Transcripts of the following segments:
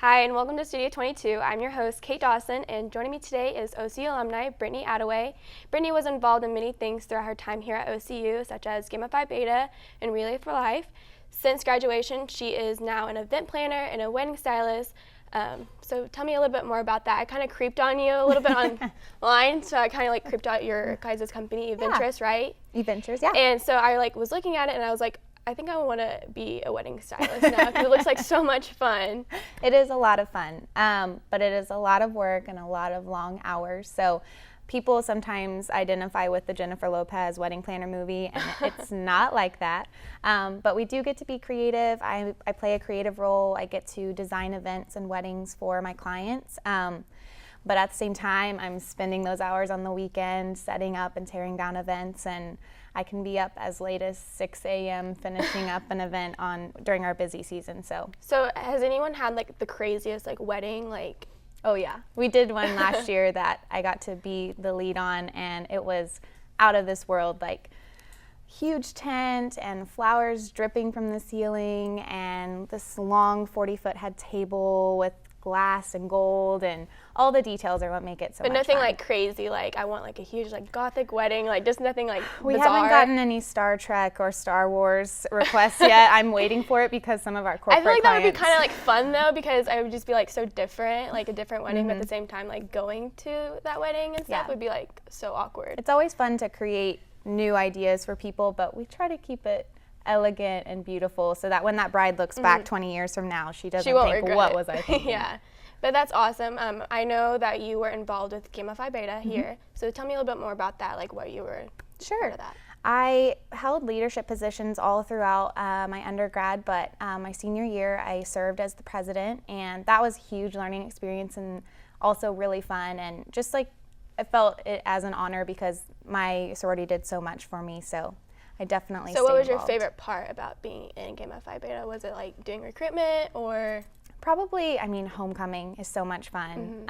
Hi, and welcome to Studio 22. I'm your host, Kate Dawson, and joining me today is OCU alumni Brittany Attaway. Brittany was involved in many things throughout her time here at OCU, such as Gamma Phi Beta and Relay for Life. Since graduation, she is now an event planner and a wedding stylist. So tell me a little bit more about that. I kind of creeped on you a little bit online, so I kind of like creeped out your guys' company, Eventress, right? Eventress, yeah. And so I was looking at it, and I was like, I think I want to be a wedding stylist now because it looks like so much fun. It is a lot of fun, but it is a lot of work and a lot of long hours. So people sometimes identify with the Jennifer Lopez wedding planner movie, and it's not like that. But we do get to be creative. I play a creative role. I get to design events and weddings for my clients. But at the same time, I'm spending those hours on the weekend setting up and tearing down events, and I can be up as late as 6 a.m. finishing up an event during our busy season. So has anyone had like the craziest like wedding like? Oh yeah, we did one last year that I got to be the lead on, and it was out of this world, like huge tent and flowers dripping from the ceiling and this long 40-foot head table with glass and gold, and all the details are what make it so but much nothing fun. like crazy, like I want like a huge like gothic wedding, like just nothing like We bizarre. haven't gotten any Star Trek or Star Wars requests yet. I'm waiting for it because some of our corporate I feel like that would be clients- kind of like fun though, because I would just be like so different, like a different wedding, but at the same time like going to that wedding and stuff Yeah. would be like so awkward. It's always fun to create new ideas for people, but we try to keep it elegant and beautiful so that when that bride looks back 20 years from now, she doesn't won't think, regret what it. was I thinking? Yeah, but that's awesome. I know that you were involved with Gamma Phi Beta here, so tell me a little bit more about that, like what you were part of that. I held leadership positions all throughout my undergrad, but my senior year I served as the president, and that was a huge learning experience and also really fun, and just like I felt it as an honor because my sorority did so much for me, so I definitely So what was involved. your favorite part about being in Gamma Phi Beta? Was it like doing recruitment or? Probably, I mean, homecoming is so much fun.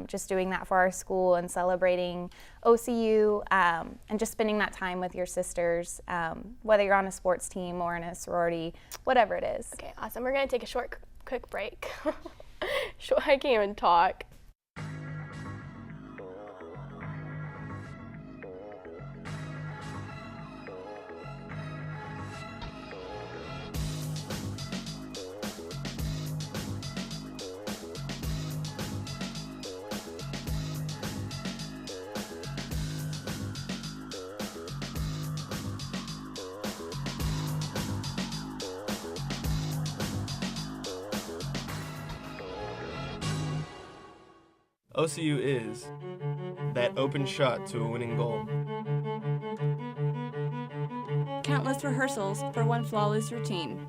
Just doing that for our school and celebrating OCU and just spending that time with your sisters, whether you're on a sports team or in a sorority, whatever it is. Okay, awesome. We're going to take a quick break. I can't even talk. OCU is that open shot to a winning goal. Countless rehearsals for one flawless routine.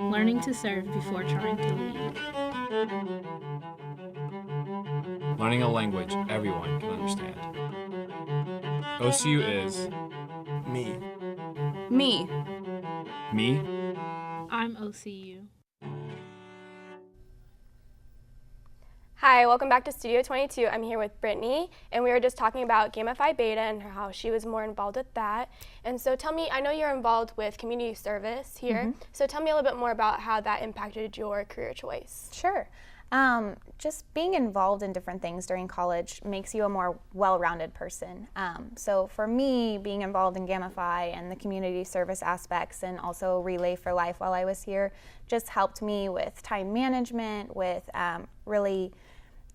Learning to serve before trying to lead. Learning a language everyone can understand. OCU is Me. Me. me. I'm OCU. Hi, welcome back to Studio 22. I'm here with Brittany, and we were just talking about Gamma Phi Beta and how she was more involved with that. And so tell me, I know you're involved with community service here, so tell me a little bit more about how that impacted your career choice. Sure. Just being involved in different things during college makes you a more well-rounded person. So for me, being involved in Gamma Phi and the community service aspects and also Relay for Life while I was here just helped me with time management, with really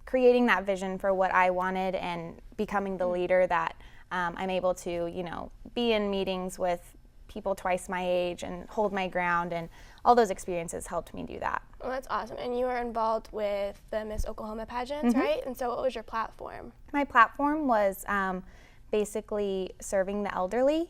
creating that vision for what I wanted and becoming the leader that I'm able to, be in meetings with people twice my age and hold my ground, and all those experiences helped me do that. Well, that's awesome. And you were involved with the Miss Oklahoma pageants, right? And so what was your platform? My platform was basically serving the elderly.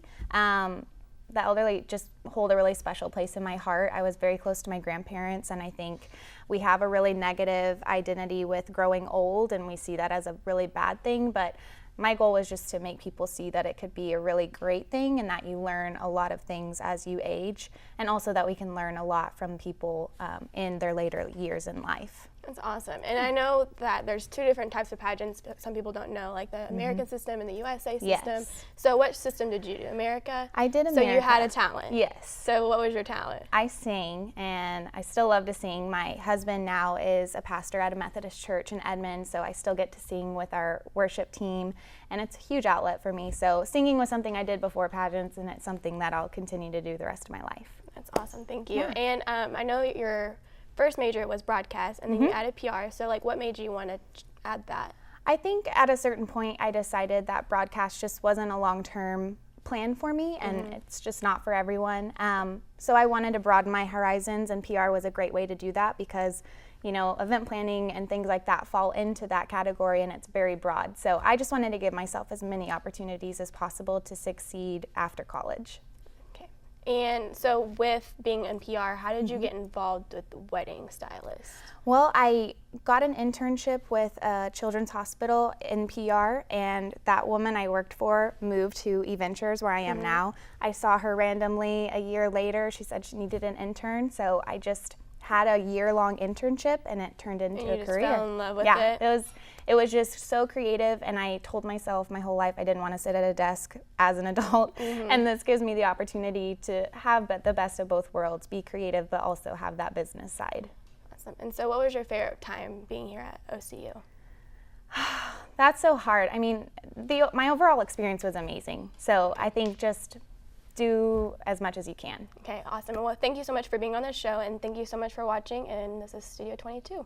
The elderly just hold a really special place in my heart. I was very close to my grandparents, and I think we have a really negative identity with growing old, and we see that as a really bad thing, but my goal was just to make people see that it could be a really great thing and that you learn a lot of things as you age, and also that we can learn a lot from people in their later years in life. That's awesome. And I know that there's 2 different types of pageants, but some people don't know, like the American system and the USA system. Yes. So what system did you do? America? I did So you had a America. talent. Yes. So what was your talent? I sing, and I still love to sing. My husband now is a pastor at a Methodist church in Edmond, so I still get to sing with our worship team, and it's a huge outlet for me. So singing was something I did before pageants, and it's something that I'll continue to do the rest of my life. That's awesome. Thank you. Yeah. And I know your first major was broadcast, and then you added PR. So like, what made you want to add that? I think at a certain point I decided that broadcast just wasn't a long-term plan for me, and it's just not for everyone. So I wanted to broaden my horizons, and PR was a great way to do that because, you know, event planning and things like that fall into that category, and it's very broad. So I just wanted to give myself as many opportunities as possible to succeed after college. Okay. And so with being in PR, how did you get involved with the wedding stylist? Well, I got an internship with a children's hospital in PR, and that woman I worked for moved to eVentures, where I am now. I saw her randomly a year later. She said she needed an intern, so I just had a year-long internship, and it turned into And a you just career. fell in love with Yeah, it? it was just so creative, and I told myself my whole life I didn't want to sit at a desk as an adult, and this gives me the opportunity to have the best of both worlds, be creative, but also have that business side. Awesome. And so what was your favorite time being here at OCU? That's so hard. I mean, my overall experience was amazing, so I think just do as much as you can. Okay, awesome. Well, thank you so much for being on this show, and thank you so much for watching, and this is Studio 22.